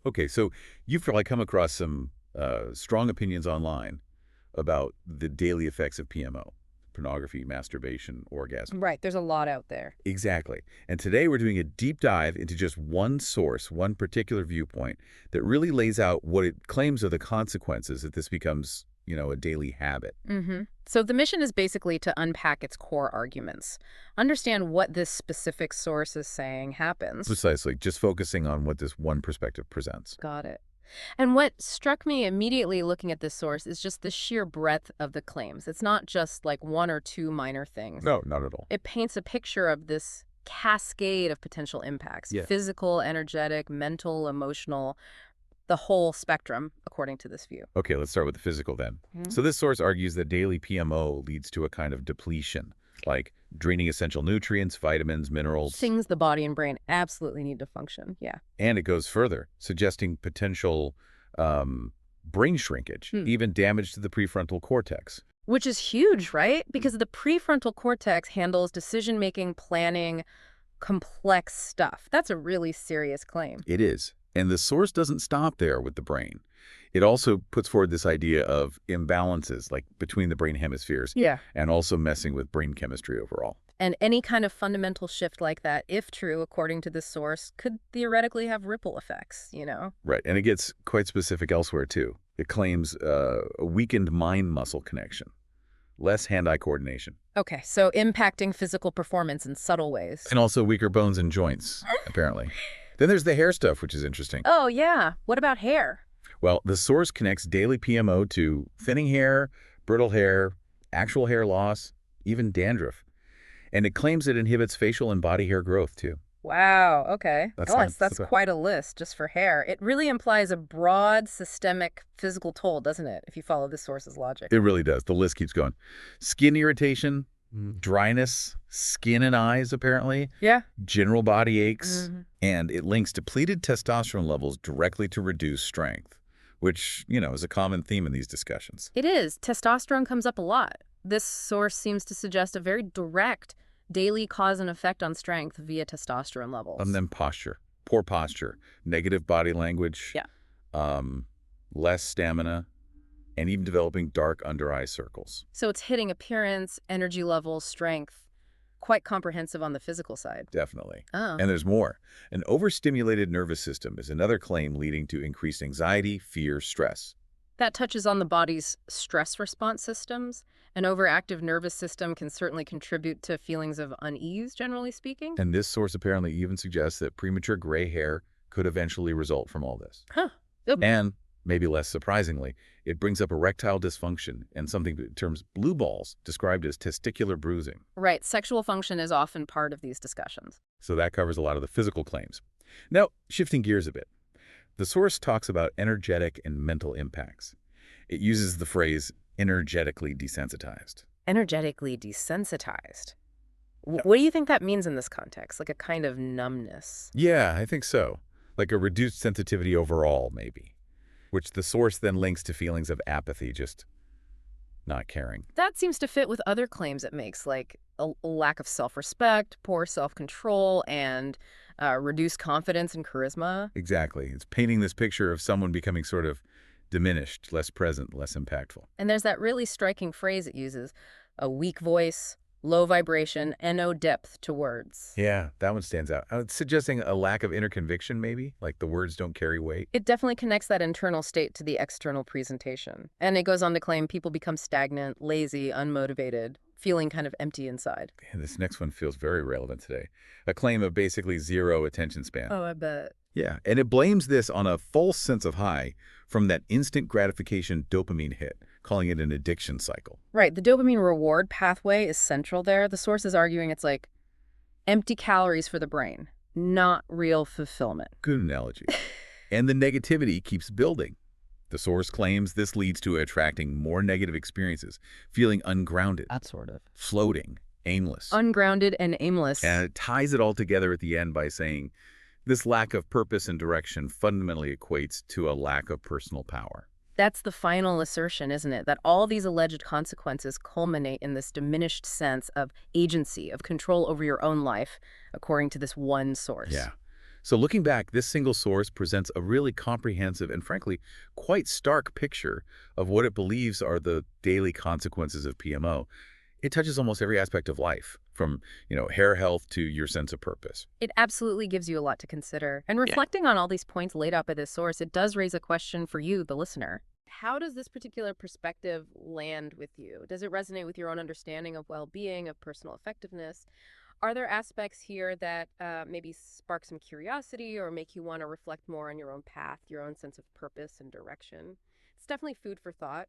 Okay, so you've probably come across some strong opinions online about the daily effects of PMO, pornography, masturbation, orgasm. Right, there's a lot out there. Exactly. And today we're doing a deep dive into just one source, one particular viewpoint that really lays out what it claims are the consequences if this becomes, a daily habit. So the mission is basically to unpack its core arguments, understand what this specific source is saying happens. Precisely, just focusing on what this one perspective presents. Got it. And what struck me immediately looking at this source is just the sheer breadth of the claims. It's not just like one or two minor things. No, not at all. It paints a picture of this cascade of potential impacts, Yeah. physical, energetic, mental, emotional, the whole spectrum, according to this view. Okay, let's start with the physical then. Mhm. So this source argues that daily PMO leads to a kind of depletion, like draining essential nutrients, vitamins, minerals, Things the body and brain absolutely need to function. Yeah. and it goes further, suggesting potential brain shrinkage, even damage to the prefrontal cortex. Which is huge, right? Because the prefrontal cortex handles decision-making, planning, complex stuff. That's a really serious claim. It is. And the source doesn't stop there with the brain. It also puts forward this idea of imbalances, like between the brain hemispheres, Yeah. and also messing with brain chemistry overall. And any kind of fundamental shift like that, if true, according to this source, could theoretically have ripple effects. Right, and it gets quite specific elsewhere, too. It claims a weakened mind-muscle connection, less hand-eye coordination, Okay, so impacting physical performance in subtle ways. and also weaker bones and joints, apparently. Then there's the hair stuff, which is interesting. Oh, yeah. What about hair? Well, the source connects daily PMO to thinning hair, brittle hair, actual hair loss, even dandruff. And it claims it inhibits facial and body hair growth, too. Wow, okay. That's Gosh, science. that's quite a list just for hair. It really implies a broad systemic physical toll, doesn't it, if you follow this source's logic? It really does. The list keeps going. Skin irritation, dryness, skin and eyes, apparently, Yeah. general body aches, Mhm. and it links depleted testosterone levels directly to reduced strength, which, is a common theme in these discussions. It is. Testosterone comes up a lot. This source seems to suggest a very direct daily cause and effect on strength via testosterone levels. And then posture, poor posture, negative body language, Yeah. less stamina, and even developing dark under-eye circles. So it's hitting appearance, energy levels, strength, quite comprehensive on the physical side. Definitely. Oh. And there's more. An overstimulated nervous system is another claim leading to increased anxiety, fear, stress. That touches on the body's stress response systems. An overactive nervous system can certainly contribute to feelings of unease, generally speaking. And this source apparently even suggests that premature gray hair could eventually result from all this. Huh. Yep. And, maybe less surprisingly, it brings up erectile dysfunction and something in terms blue balls, described as testicular bruising. Right. Sexual function is often part of these discussions. So that covers a lot of the physical claims. Now, shifting gears a bit. The source talks about energetic and mental impacts. It uses the phrase energetically desensitized. Energetically desensitized. What do you think that means in this context? Like a kind of numbness? Yeah, I think so. Like a reduced sensitivity overall, maybe. Which the source then links to feelings of apathy, just not caring. That seems to fit with other claims it makes, like a lack of self-respect, poor self-control, and reduced confidence and charisma. Exactly. It's painting this picture of someone becoming sort of diminished, less present, less impactful. And there's that really striking phrase it uses, a weak voice, low vibration, and no depth to words. Yeah, that one stands out. It's suggesting a lack of inner conviction, maybe? Like the words don't carry weight? It definitely connects that internal state to the external presentation. And it goes on to claim people become stagnant, lazy, unmotivated, feeling kind of empty inside. And this next one feels very relevant today. A claim of basically zero attention span. Oh, I bet. Yeah, and it blames this on a false sense of high from that instant gratification dopamine hit, calling it an addiction cycle. Right, the dopamine reward pathway is central there. The source is arguing it's like empty calories for the brain, not real fulfillment. Good analogy. And the negativity keeps building. The source claims this leads to attracting more negative experiences, feeling ungrounded, That sort of. floating, aimless. Ungrounded and aimless. And it ties it all together at the end by saying this lack of purpose and direction fundamentally equates to a lack of personal power. That's the final assertion, isn't it? That all these alleged consequences culminate in this diminished sense of agency, of control over your own life, according to this one source. Yeah. So looking back, this single source presents a really comprehensive and frankly quite stark picture of what it believes are the daily consequences of PMO. It touches almost every aspect of life, from, hair health to your sense of purpose. It absolutely gives you a lot to consider. And Yeah. reflecting on all these points laid out by this source, it does raise a question for you, the listener. How does this particular perspective land with you? Does it resonate with your own understanding of well-being, of personal effectiveness? Are there aspects here that maybe spark some curiosity or make you want to reflect more on your own path, your own sense of purpose and direction? It's definitely food for thought.